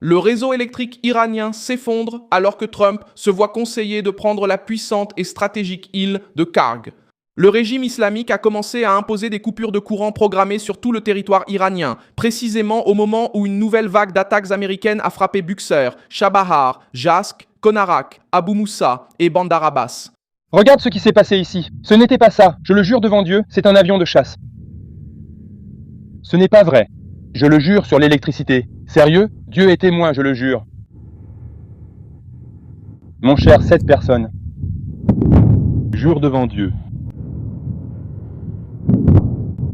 Le réseau électrique iranien s'effondre alors que Trump se voit conseiller de prendre la puissante et stratégique île de Karg. Le régime islamique a commencé à imposer des coupures de courant programmées sur tout le territoire iranien, précisément au moment où une nouvelle vague d'attaques américaines a frappé Buxer, Chabahar, Jask, Konarak, Abu Moussa et Bandar Abbas. Regarde ce qui s'est passé ici. Ce n'était pas ça. Je le jure devant Dieu, c'est un avion de chasse. Ce n'est pas vrai. Je le jure sur l'électricité. Sérieux? Dieu est témoin, je le jure. Mon cher, 7 personnes. Jure devant Dieu.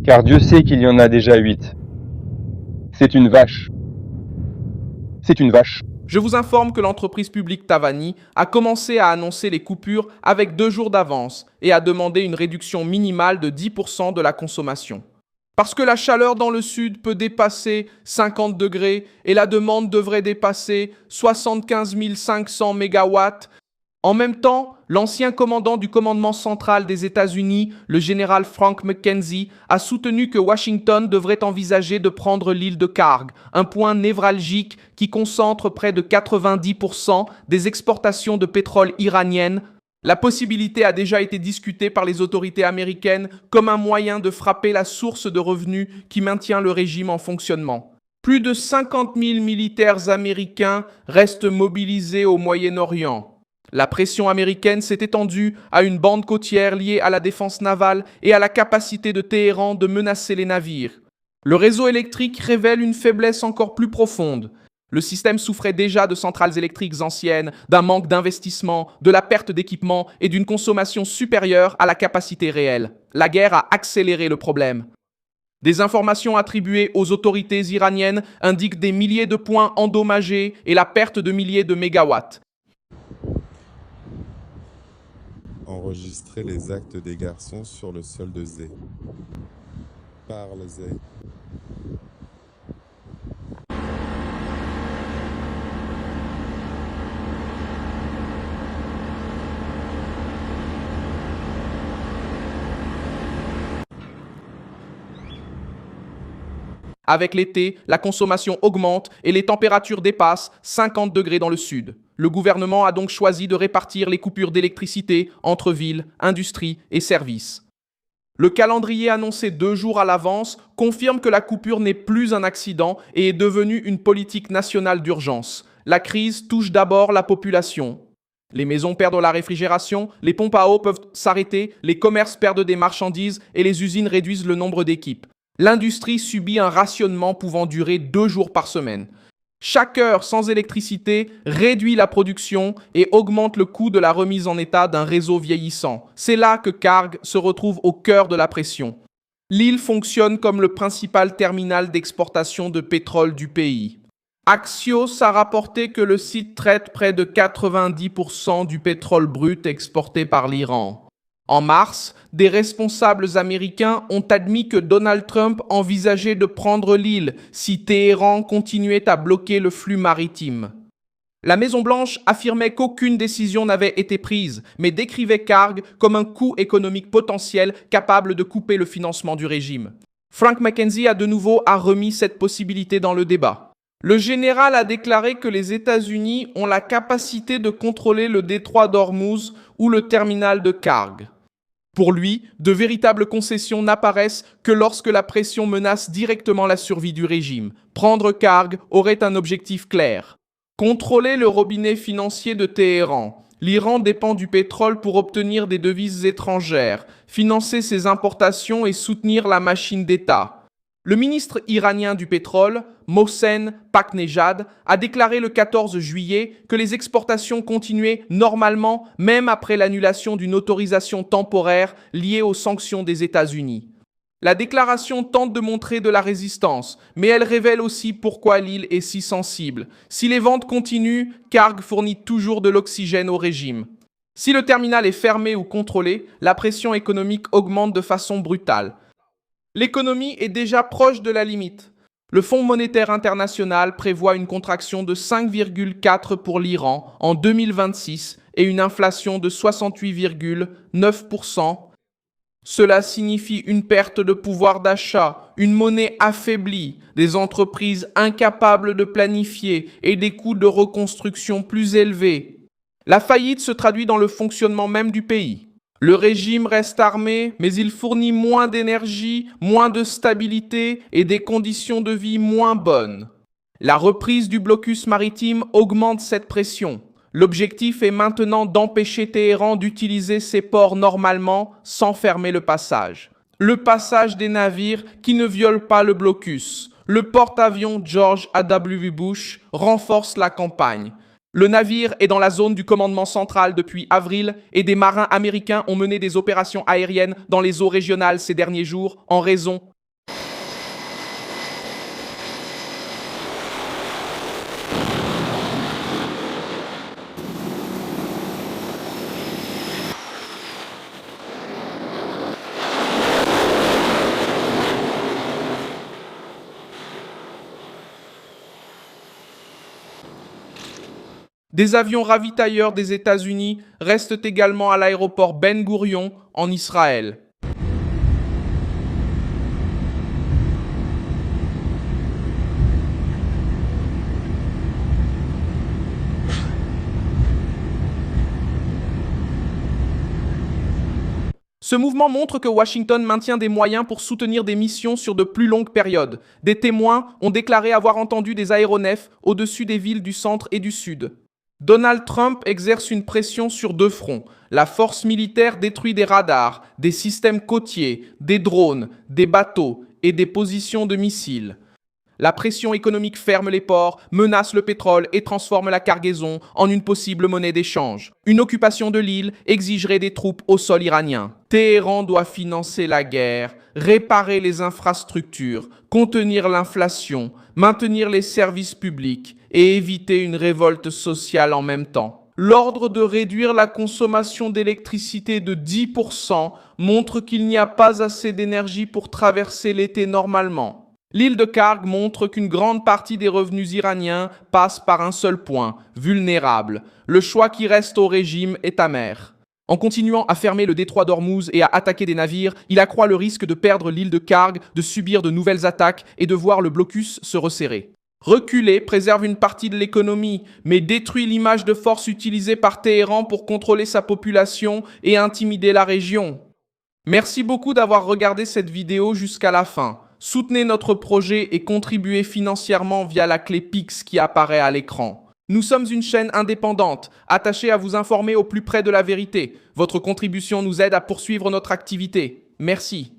Car Dieu sait qu'il y en a déjà 8. C'est une vache. C'est une vache. Je vous informe que l'entreprise publique Tavani a commencé à annoncer les coupures avec 2 jours d'avance et a demandé une réduction minimale de 10% de la consommation. Parce que la chaleur dans le sud peut dépasser 50 degrés et la demande devrait dépasser 75 500 mégawatts. En même temps, l'ancien commandant du commandement central des États-Unis, le général Frank McKenzie, a soutenu que Washington devrait envisager de prendre l'île de Karg, un point névralgique qui concentre près de 90% des exportations de pétrole iraniennes. La possibilité a déjà été discutée par les autorités américaines comme un moyen de frapper la source de revenus qui maintient le régime en fonctionnement. Plus de 50 000 militaires américains restent mobilisés au Moyen-Orient. La pression américaine s'est étendue à une bande côtière liée à la défense navale et à la capacité de Téhéran de menacer les navires. Le réseau électrique révèle une faiblesse encore plus profonde. Le système souffrait déjà de centrales électriques anciennes, d'un manque d'investissement, de la perte d'équipement et d'une consommation supérieure à la capacité réelle. La guerre a accéléré le problème. Des informations attribuées aux autorités iraniennes indiquent des milliers de points endommagés et la perte de milliers de mégawatts. Enregistrer les actes des garçons sur le sol de Zé. Parle Zé. Avec l'été, la consommation augmente et les températures dépassent 50 degrés dans le sud. Le gouvernement a donc choisi de répartir les coupures d'électricité entre villes, industries et services. Le calendrier annoncé 2 jours à l'avance confirme que la coupure n'est plus un accident et est devenue une politique nationale d'urgence. La crise touche d'abord la population. Les maisons perdent la réfrigération, les pompes à eau peuvent s'arrêter, les commerces perdent des marchandises et les usines réduisent le nombre d'équipes. L'industrie subit un rationnement pouvant durer 2 jours par semaine. Chaque heure sans électricité réduit la production et augmente le coût de la remise en état d'un réseau vieillissant. C'est là que Karg se retrouve au cœur de la pression. L'île fonctionne comme le principal terminal d'exportation de pétrole du pays. Axios a rapporté que le site traite près de 90% du pétrole brut exporté par l'Iran. En mars, des responsables américains ont admis que Donald Trump envisageait de prendre l'île si Téhéran continuait à bloquer le flux maritime. La Maison-Blanche affirmait qu'aucune décision n'avait été prise, mais décrivait Karg comme un coût économique potentiel capable de couper le financement du régime. Frank McKenzie a de nouveau remis cette possibilité dans le débat. Le général a déclaré que les États-Unis ont la capacité de contrôler le détroit d'Ormuz ou le terminal de Karg. Pour lui, de véritables concessions n'apparaissent que lorsque la pression menace directement la survie du régime. Prendre Karg aurait un objectif clair. Contrôler le robinet financier de Téhéran. L'Iran dépend du pétrole pour obtenir des devises étrangères, financer ses importations et soutenir la machine d'État. Le ministre iranien du pétrole, Mohsen Paknejad, a déclaré le 14 juillet que les exportations continuaient normalement même après l'annulation d'une autorisation temporaire liée aux sanctions des États-Unis. La déclaration tente de montrer de la résistance, mais elle révèle aussi pourquoi l'île est si sensible. Si les ventes continuent, Karg fournit toujours de l'oxygène au régime. Si le terminal est fermé ou contrôlé, la pression économique augmente de façon brutale. L'économie est déjà proche de la limite. Le Fonds monétaire international prévoit une contraction de 5,4 pour l'Iran en 2026 et une inflation de 68,9%. Cela signifie une perte de pouvoir d'achat, une monnaie affaiblie, des entreprises incapables de planifier et des coûts de reconstruction plus élevés. La faillite se traduit dans le fonctionnement même du pays. Le régime reste armé, mais il fournit moins d'énergie, moins de stabilité et des conditions de vie moins bonnes. La reprise du blocus maritime augmente cette pression. L'objectif est maintenant d'empêcher Téhéran d'utiliser ses ports normalement sans fermer le passage. Le passage des navires qui ne violent pas le blocus. Le porte-avions George A.W. Bush renforce la campagne. Le navire est dans la zone du commandement central depuis avril et des marins américains ont mené des opérations aériennes dans les eaux régionales ces derniers jours en raison Des avions ravitailleurs des États-Unis restent également à l'aéroport Ben Gourion en Israël. Ce mouvement montre que Washington maintient des moyens pour soutenir des missions sur de plus longues périodes. Des témoins ont déclaré avoir entendu des aéronefs au-dessus des villes du centre et du sud. Donald Trump exerce une pression sur deux fronts. La force militaire détruit des radars, des systèmes côtiers, des drones, des bateaux et des positions de missiles. La pression économique ferme les ports, menace le pétrole et transforme la cargaison en une possible monnaie d'échange. Une occupation de l'île exigerait des troupes au sol iranien. Téhéran doit financer la guerre, réparer les infrastructures, contenir l'inflation, maintenir les services publics et éviter une révolte sociale en même temps. L'ordre de réduire la consommation d'électricité de 10% montre qu'il n'y a pas assez d'énergie pour traverser l'été normalement. L'île de Karg montre qu'une grande partie des revenus iraniens passe par un seul point, vulnérable. Le choix qui reste au régime est amer. En continuant à fermer le détroit d'Ormuz et à attaquer des navires, il accroît le risque de perdre l'île de Karg, de subir de nouvelles attaques et de voir le blocus se resserrer. Reculer préserve une partie de l'économie, mais détruit l'image de force utilisée par Téhéran pour contrôler sa population et intimider la région. Merci beaucoup d'avoir regardé cette vidéo jusqu'à la fin. Soutenez notre projet et contribuez financièrement via la clé Pix qui apparaît à l'écran. Nous sommes une chaîne indépendante, attachée à vous informer au plus près de la vérité. Votre contribution nous aide à poursuivre notre activité. Merci.